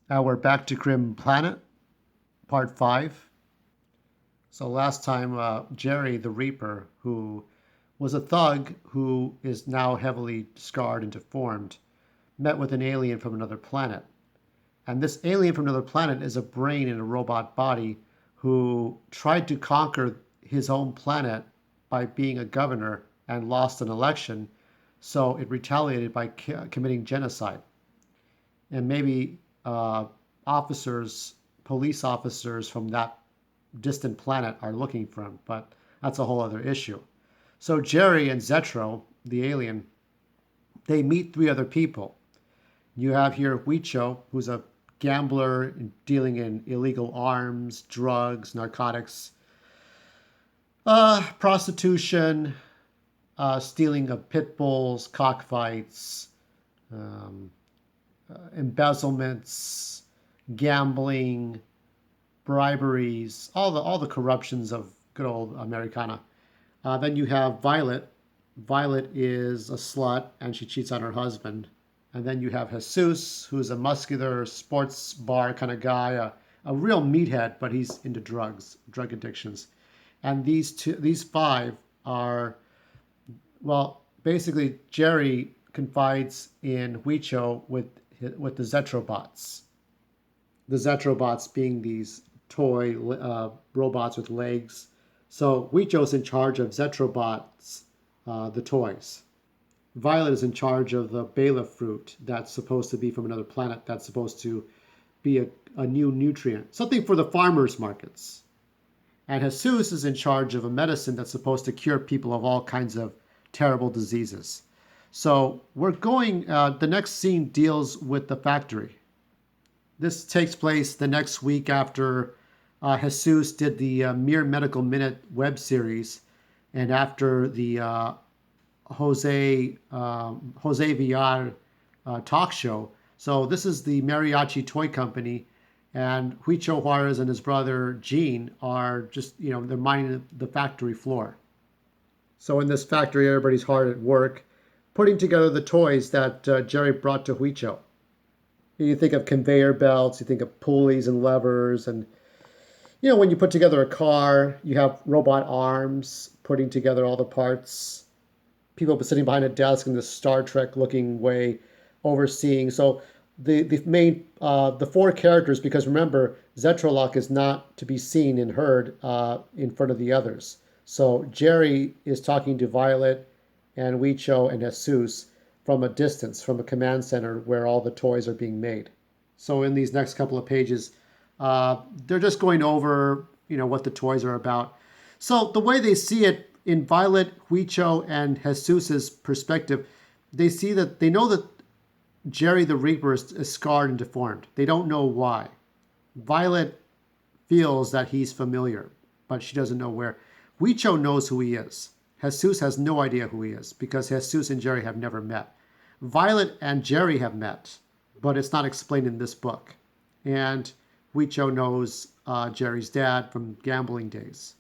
We're back to Grim Planet, part 5. So last time, Jerry the Reaper, who was a thug who is now heavily scarred and deformed, met with an alien from another planet. And this alien from another planet is a brain in a robot body who tried to conquer his own planet by being a governor and lost an election. So it retaliated by committing genocide. And maybe officers, police officers from that distant planet are looking for him, but that's a whole other issue. So Jerry and Zetro, the alien, they meet three other people. You have here Huicho, who's a gambler dealing in illegal arms, drugs, narcotics, prostitution, stealing of pit bulls, cockfights, um, embezzlements, gambling, briberies, all the corruptions of good old Americana. Then you have Violet. Violet is a slut and she cheats on her husband. And then you have Jesus, who's a muscular sports bar kind of guy, a real meathead, but he's into drugs, drug addictions. And these five are, well, basically Jerry confides in Huicho with the Zetrobots. The Zetrobots being these toy robots with legs. So Huicho's in charge of Zetrobots, the toys. Violet is in charge of the Bela fruit that's supposed to be from another planet that's supposed to be a new nutrient, something for the farmers markets. And Jesus is in charge of a medicine that's supposed to cure people of all kinds of terrible diseases. So we're going, the next scene deals with the factory. This takes place the next week after Jesus did the Mere Medical Minute web series, and after the Jose Villar talk show. So this is the Mariachi Toy Company, and Huicho Juarez and his brother Gene are just, they're mining the factory floor. So in this factory, everybody's hard at work putting together the toys that Jerry brought to Huicho. You think of conveyor belts, you think of pulleys and levers, and when you put together a car, you have robot arms putting together all the parts. People sitting behind a desk in this Star Trek looking way, overseeing. So the main the four characters, because remember, Zetrolok is not to be seen and heard in front of the others. So Jerry is talking to Violet and Huicho and Jesus from a distance, from a command center where all the toys are being made. So in these next couple of pages, they're just going over, what the toys are about. So the way they see it in Violet, Huicho, and Jesus's perspective, they know that Jerry the Reaper is scarred and deformed. They don't know why. Violet feels that he's familiar, but she doesn't know where. Huicho knows who he is. Jesus has no idea who he is because Jesus and Jerry have never met. Violet and Jerry have met, but it's not explained in this book. And Huicho knows Jerry's dad from gambling days.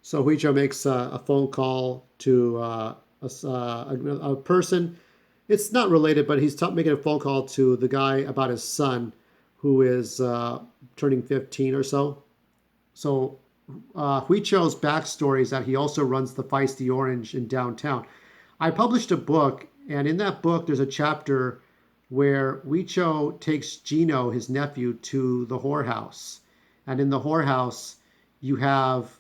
So Huicho makes a phone call to a person. It's not related, but he's making a phone call to the guy about his son who is turning 15 or so. So Huicho's backstory is that he also runs the Feisty Orange in downtown. I published a book, and in that book there's a chapter where Huicho takes Gino, his nephew, to the whorehouse. And in the whorehouse, you have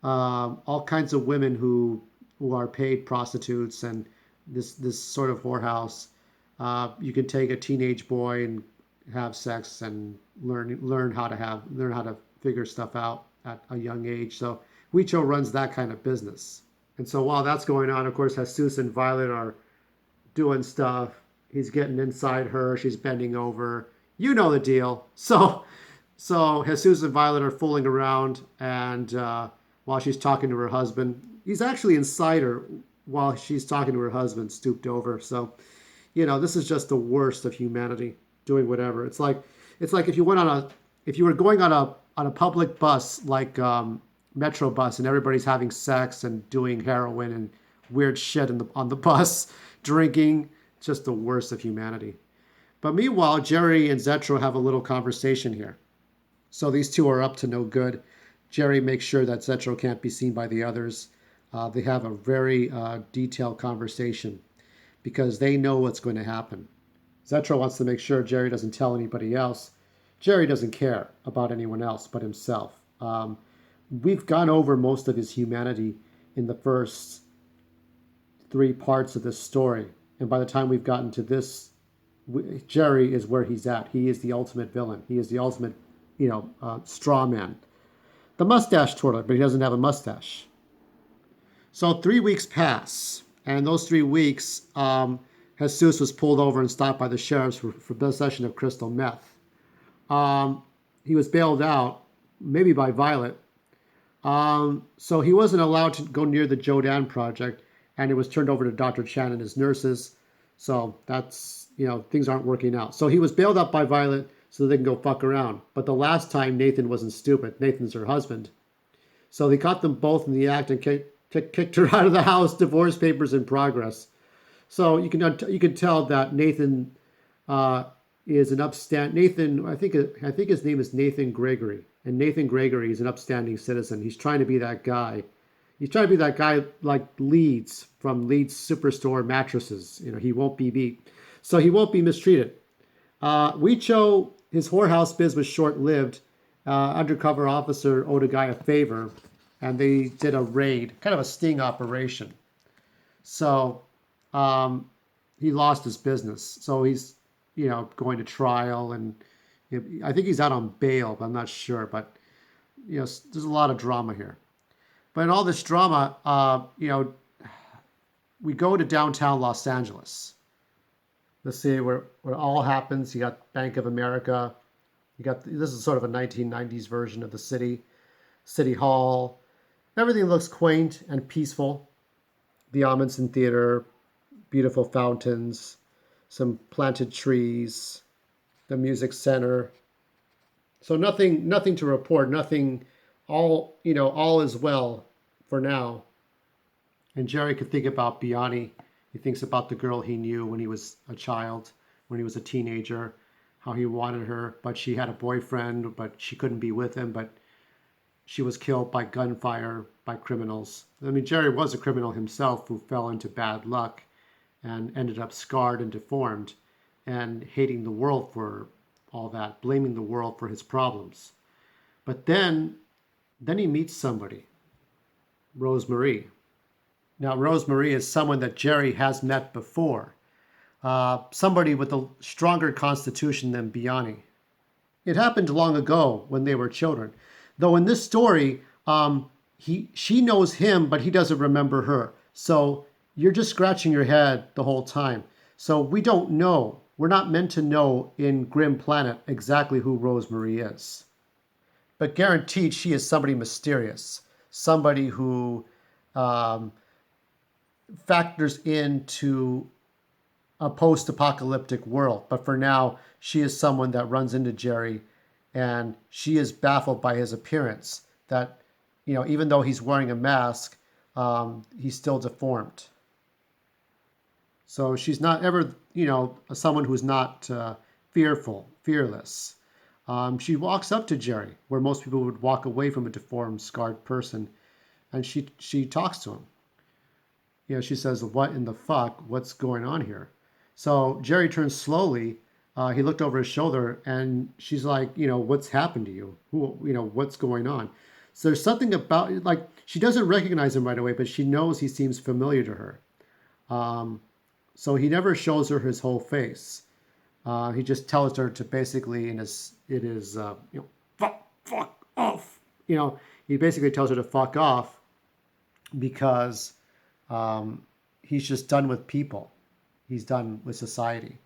all kinds of women who are paid prostitutes, and this sort of whorehouse. You can take a teenage boy and have sex and learn how to figure stuff out at a young age. So Huicho runs that kind of business. And so while that's going on, of course, Jesus and Violet are doing stuff. He's getting inside her. She's bending over. You know the deal. So Jesus and Violet are fooling around, and while she's talking to her husband, he's actually inside her while she's talking to her husband, stooped over. So, this is just the worst of humanity, doing whatever. It's like if you were going on a public bus like Metro bus, and everybody's having sex and doing heroin and weird shit on the bus, drinking. Just the worst of humanity. But meanwhile, Jerry and Zetro have a little conversation here. So these two are up to no good. Jerry makes sure that Zetro can't be seen by the others. They have a very detailed conversation because they know what's going to happen. Zetro wants to make sure Jerry doesn't tell anybody else. Jerry doesn't care about anyone else but himself. We've gone over most of his humanity in the first three parts of this story. And by the time we've gotten to this, Jerry is where he's at. He is the ultimate villain. He is the ultimate, straw man. The mustache twirler, but he doesn't have a mustache. So 3 weeks pass. And those 3 weeks, Jesus was pulled over and stopped by the sheriffs for possession of crystal meth. He was bailed out, maybe by Violet. So he wasn't allowed to go near the Jodan project, and it was turned over to Dr. Chan and his nurses. So that's, things aren't working out. So he was bailed out by Violet so they can go fuck around. But the last time, Nathan wasn't stupid. Nathan's her husband. So they caught them both in the act and kicked her out of the house, divorce papers in progress. So you can tell that Nathan is an upstand. Nathan, I think his name is Nathan Gregory, and Nathan Gregory is an upstanding citizen. He's trying to be that guy. He's trying to be that guy like Leeds from Leeds Superstore mattresses. He won't be beat, so he won't be mistreated. Weicho, his whorehouse biz was short-lived. Undercover officer owed a guy a favor, and they did a raid, kind of a sting operation. So he lost his business. So he's, going to trial, and I think he's out on bail, but I'm not sure. But, there's a lot of drama here. But in all this drama, we go to downtown Los Angeles. Let's see where it all happens. You got Bank of America. This is sort of a 1990s version of the City Hall. Everything looks quaint and peaceful. The Amundsen Theater, beautiful fountains, some planted trees, the music center. So nothing to report. Nothing. All is well for now. And Jerry could think about Biani. He thinks about the girl he knew when he was a child, when he was a teenager, how he wanted her, but she had a boyfriend, but she couldn't be with him, but she was killed by gunfire by criminals. I mean, Jerry was a criminal himself who fell into bad luck and ended up scarred and deformed and hating the world for all that, blaming the world for his problems. But then he meets somebody, Rosemarie. Now, Rosemarie is someone that Jerry has met before, somebody with a stronger constitution than Biani. It happened long ago when they were children. Though in this story, she knows him, but he doesn't remember her. So you're just scratching your head the whole time. So we don't know. We're not meant to know in Grim Planet exactly who Rosemarie is. But guaranteed she is somebody mysterious, somebody who factors into a post-apocalyptic world. But for now, she is someone that runs into Jerry, and she is baffled by his appearance, that, even though he's wearing a mask, he's still deformed. So she's not ever, someone who's not fearless. She walks up to Jerry, where most people would walk away from a deformed, scarred person, and she talks to him. She says, "What in the fuck? What's going on here?" So Jerry turns slowly. He looked over his shoulder, and she's like, "What's happened to you? What's going on?" So there's something about, like, she doesn't recognize him right away, but she knows he seems familiar to her. So he never shows her his whole face. He just tells her to basically, fuck off. He basically tells her to fuck off because he's just done with people. He's done with society.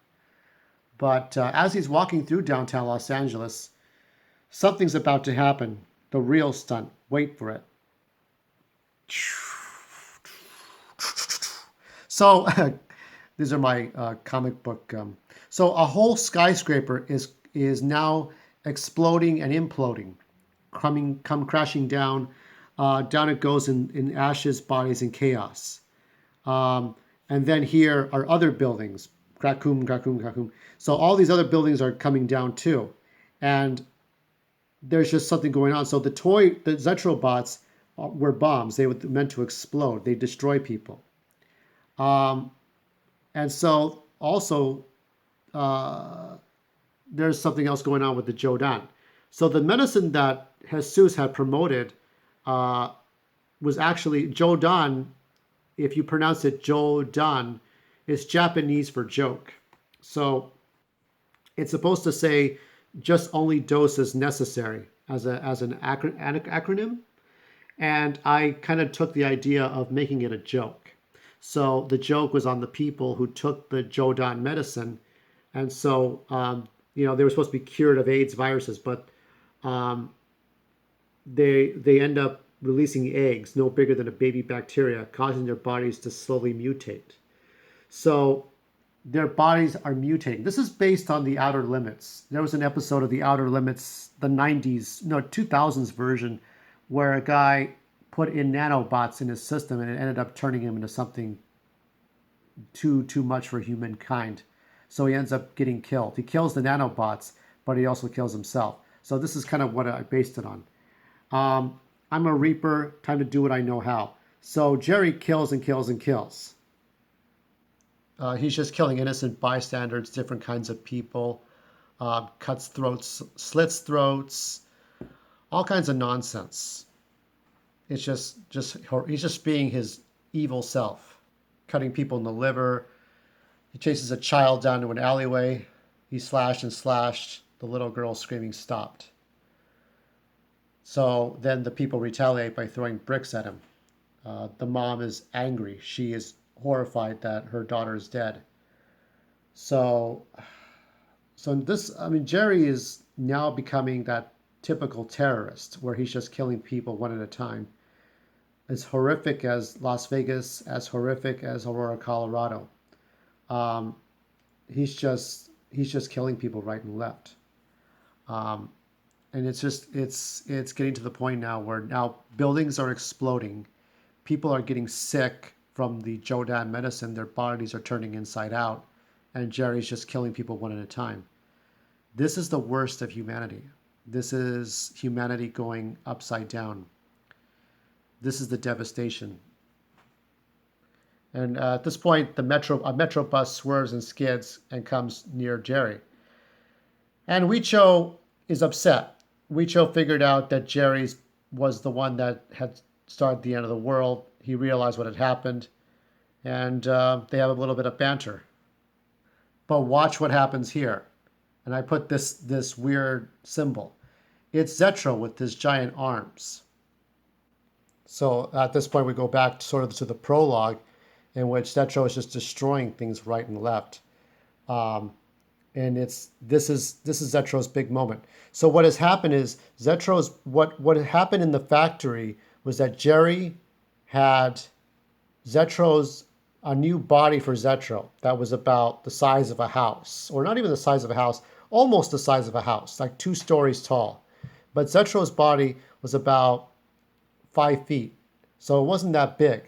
But as he's walking through downtown Los Angeles, something's about to happen. The real stunt. Wait for it. So these are my comic book. So a whole skyscraper is now exploding and imploding, come crashing down. Down it goes in ashes, bodies, and chaos. And then here are other buildings Krakum, Krakum, Krakum. So all these other buildings are coming down too. And there's just something going on. So the Zetro bots were bombs. They were meant to explode. They destroy people. Um, and so also uh, there's something else going on with the Jodan. So the medicine that Jesus had promoted uh, was actually Jodan. If you pronounce it Jodan, it's Japanese for joke. So it's supposed to say just only dose as necessary as an acronym. And I kind of took the idea of making it a joke. So the joke was on the people who took the Jodan medicine. And so, they were supposed to be cured of AIDS viruses, but um, they end up releasing eggs no bigger than a baby bacteria, causing their bodies to slowly mutate. So their bodies are mutating. This is based on The Outer Limits. There was an episode of The Outer Limits, the 90s, no, 2000s version, where a guy put in nanobots in his system and it ended up turning him into something too much for humankind. So he ends up getting killed. He kills the nanobots, but he also kills himself. So this is kind of what I based it on. I'm a reaper. Time to do what I know how. So Jerry kills and kills and kills. He's just killing innocent bystanders, different kinds of people, cuts throats, slits throats, all kinds of nonsense. It's just he's just being his evil self, cutting people in the liver. He chases a child down to an alleyway. He slashed and slashed. The little girl screaming stopped. So then the people retaliate by throwing bricks at him. The mom is angry. She is horrified that her daughter is dead. So Jerry is now becoming that typical terrorist where he's just killing people one at a time. As horrific as Las Vegas, as horrific as Aurora, Colorado. Um, he's just killing people right and left. Um, and it's getting to the point now where now buildings are exploding, people are getting sick from the Jodan medicine, their bodies are turning inside out, and Jerry's just killing people one at a time. This is the worst of humanity. This is humanity going upside down. This is the devastation. And at this point, a metro bus swerves and skids and comes near Jerry. And Huicho is upset. Huicho figured out that Jerry was the one that had started the end of the world. He realized what had happened, and they have a little bit of banter. But watch what happens here. And I put this weird symbol. It's Zetro with his giant arms. So at this point, we go back sort of to the prologue, in which Zetro is just destroying things right and left. And this is Zetro's big moment. So what has happened is what happened in the factory was that Jerry had a new body for Zetro that was about the size of a house, or not even the size of a house, almost the size of a house, like 2 stories tall. But Zetro's body was about 5 feet, so it wasn't that big.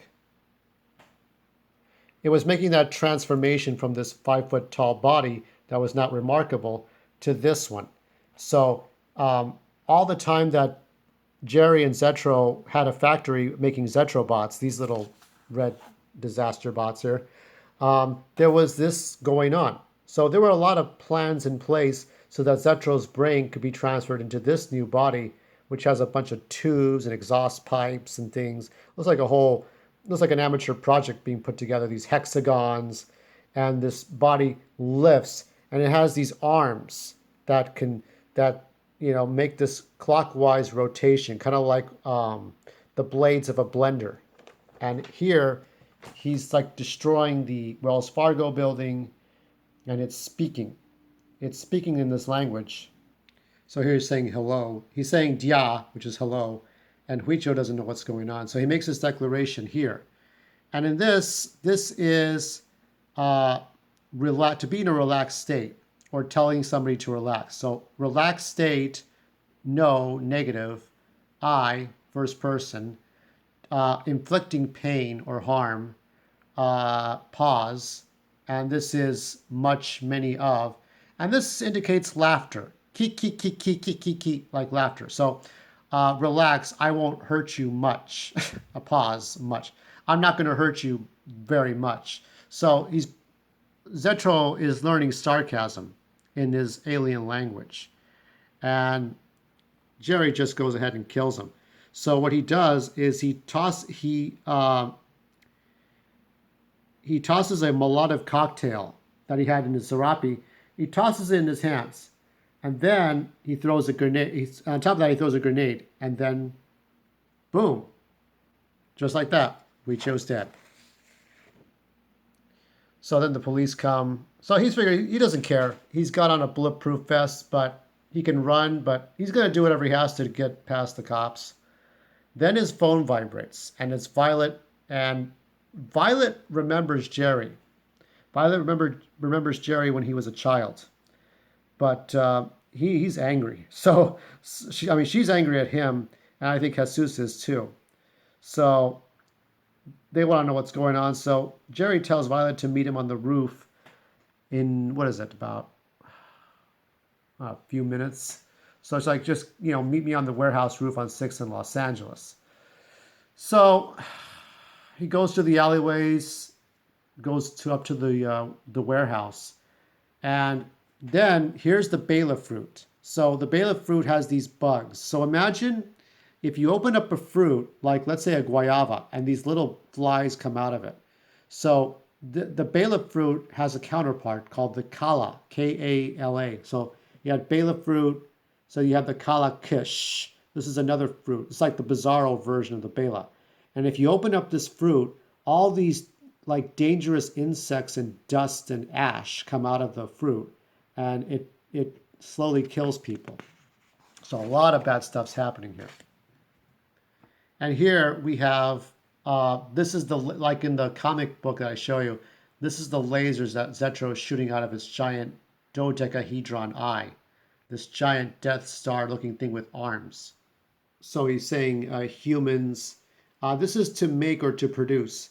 It was making that transformation from this 5-foot tall body that was not remarkable to this one. So all the time that Jerry and Zetro had a factory making Zetro bots, these little red disaster bots here, there was this going on. So there were a lot of plans in place so that Zetro's brain could be transferred into this new body, which has a bunch of tubes and exhaust pipes and things. Looks like an amateur project being put together, these hexagons, and this body lifts, and it has these arms that make this clockwise rotation, kind of like the blades of a blender. And here, he's like destroying the Wells Fargo building, and it's speaking. It's speaking in this language. So here he's saying hello. He's saying dia, which is hello, and Huicho doesn't know what's going on. So he makes this declaration here. And in this is to be in a relaxed state, or telling somebody to relax. So relaxed state, no, negative, I, first person, inflicting pain or harm, pause, and this is much, many of, and this indicates laughter. Ki, ki, ki, ki, ki, ki, ki, like laughter. So relax, I won't hurt you much. A pause, much. I'm not going to hurt you very much. So Zetro is learning sarcasm in his alien language. And Jerry just goes ahead and kills him. So what he does is he tosses a Molotov cocktail that he had in his serape. He tosses it in his hands, and then he throws a grenade. On top of that, he throws a grenade, and then, boom, just like that, Huicho's dead. So then the police come. So he's figuring he doesn't care. He's got on a bulletproof vest, but he can run. But he's going to do whatever he has to get past the cops. Then his phone vibrates, and it's Violet, and Violet remembers Jerry. Violet remembers Jerry when he was a child, but he's angry. So she's angry at him, and I think Jesus is too. So they want to know what's going on. So Jerry tells Violet to meet him on the roof in, what is it, about a few minutes. So it's like, just, meet me on the warehouse roof on 6th in Los Angeles. So he goes to the alleyways, goes up to the warehouse, and then here's the bailiff fruit. So the bailiff fruit has these bugs. So imagine if you open up a fruit, like let's say a guayaba, and these little flies come out of it. So the bailiff fruit has a counterpart called the kala, K-A-L-A. So you have bailiff fruit, so you have the kala kish. This is another fruit. It's like the bizarro version of the bela. And if you open up this fruit, all these like dangerous insects and dust and ash come out of the fruit, and it slowly kills people. So a lot of bad stuff's happening here. And here we have, this is like in the comic book that I show you, this is the lasers that Zetro is shooting out of his giant dodecahedron eye, this giant Death Star looking thing with arms. So he's saying humans, this is to make or to produce.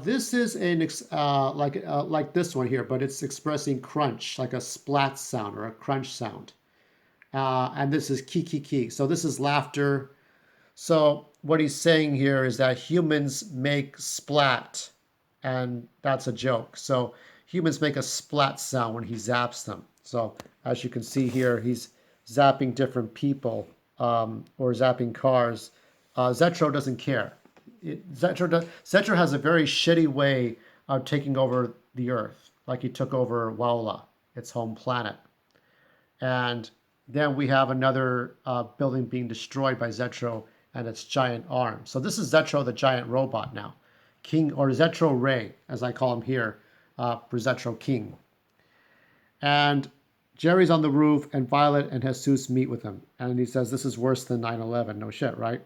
This is like this one here, but it's expressing crunch, like a splat sound or a crunch sound. And this is ki ki ki. So this is laughter. So what he's saying here is that humans make splat, and that's a joke. So humans make a splat sound when he zaps them. So as you can see here, he's zapping different people or zapping cars. Zetro doesn't care. Zetro has a very shitty way of taking over the Earth, like he took over Waula, its home planet. And then we have another building being destroyed by Zetro and its giant arm. So this is Zetro, the giant robot now. King, or Zetro Ray, as I call him here, for Zetro King. And Jerry's on the roof, and Violet and Jesus meet with him. And he says, this is worse than 9/11. No shit, right?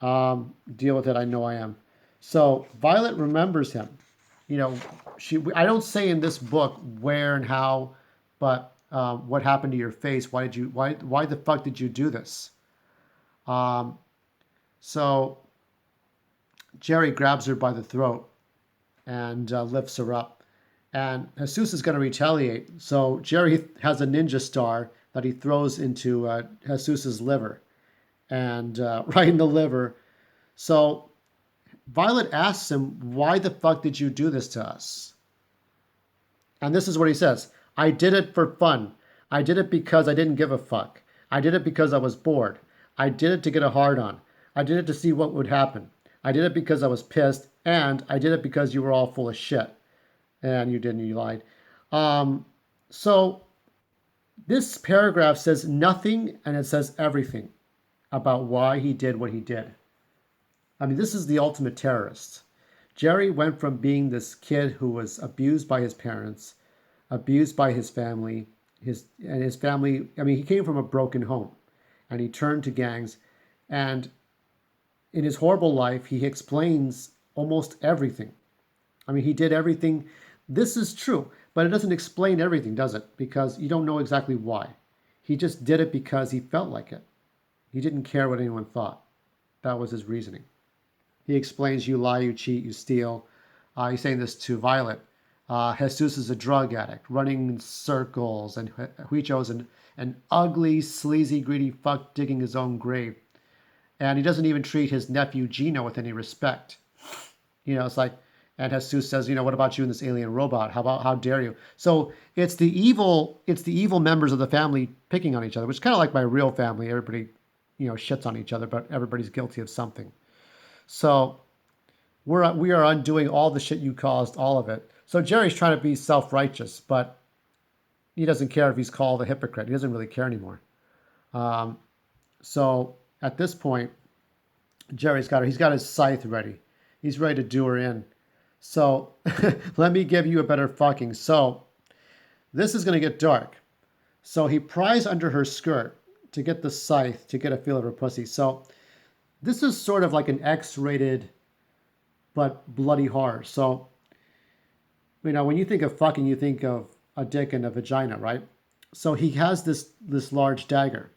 Deal with it, I know I am. So Violet remembers him. I don't say in this book where and how, but what happened to your face? Why the fuck did you do this? So Jerry grabs her by the throat and lifts her up. And Jesus is going to retaliate. So Jerry has a ninja star that he throws into Jesus's liver. And right in the liver. So Violet asks him, why the fuck did you do this to us? And this is what he says. I did it for fun. I did it because I didn't give a fuck. I did it because I was bored. I did it to get a hard on. I did it to see what would happen. I did it because I was pissed. And I did it because you were all full of shit. And you didn't, you lied. So this paragraph says nothing and it says everything about why he did what he did. I mean, this is the ultimate terrorist. Jerry went from being this kid who was abused by his parents, abused by his family, his family. I mean, he came from a broken home, and he turned to gangs. And in his horrible life, he explains almost everything. I mean, he did everything. This is true, but it doesn't explain everything, does it? Because you don't know exactly why. He just did it because he felt like it. He didn't care what anyone thought. That was his reasoning. He explains, you lie, you cheat, you steal. He's saying this to Violet. Jesus is a drug addict, running in circles, and Huicho's an ugly, sleazy, greedy fuck digging his own grave. And he doesn't even treat his nephew Gino with any respect. It's like, and Jesus says, what about you and this alien robot? How dare you? So it's the evil members of the family picking on each other, which is kind of like my real family. Everybody, shits on each other, but everybody's guilty of something. So we are undoing all the shit you caused, all of it. So Jerry's trying to be self-righteous, but he doesn't care if he's called a hypocrite. He doesn't really care anymore. So at this point, he's got his scythe ready. He's ready to do her in. So let me give you a better fucking. So this is going to get dark. So he pries under her skirt to get the scythe, to get a feel of her pussy. So this is sort of like an X-rated but bloody horror. So, when you think of fucking, you think of a dick and a vagina, right? So he has this large dagger.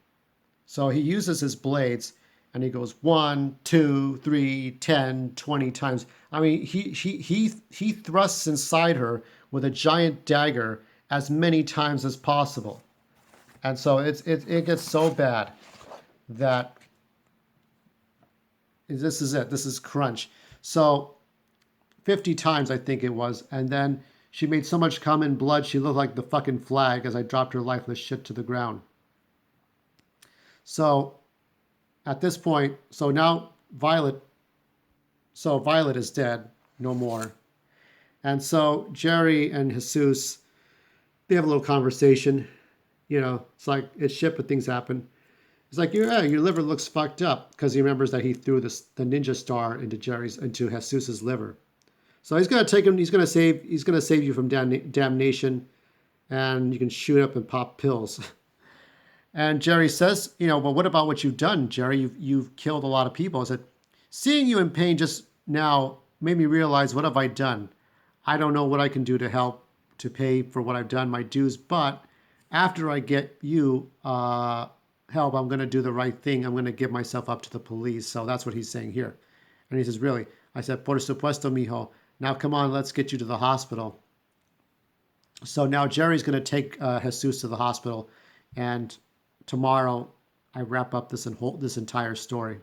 So he uses his blades and he goes 1, 2, 3, 10, 20 times. I mean, he thrusts inside her with a giant dagger as many times as possible. And so it gets so bad that this is it. This is crunch. So 50 times, I think it was. And then she made so much cum and blood, she looked like the fucking flag as I dropped her lifeless shit to the ground. So at this point, so now Violet is dead, no more. And so Jerry and Jesus, they have a little conversation. It's like, it's shit, but things happen. It's like, yeah, your liver looks fucked up, because he remembers that he threw the ninja star into Jesus's liver. So he's gonna take him. He's gonna save you from damnation, and you can shoot up and pop pills. And Jerry says, well, what about what you've done, Jerry? You've killed a lot of people. I said, seeing you in pain just now made me realize, what have I done? I don't know what I can do to help to pay for what I've done, my dues. But after I get you help, I'm going to do the right thing. I'm going to give myself up to the police. So that's what he's saying here. And he says, really? I said, por supuesto, mijo. Now, come on, let's get you to the hospital. So now Jerry's going to take Jesus to the hospital. And tomorrow, I wrap up this entire story.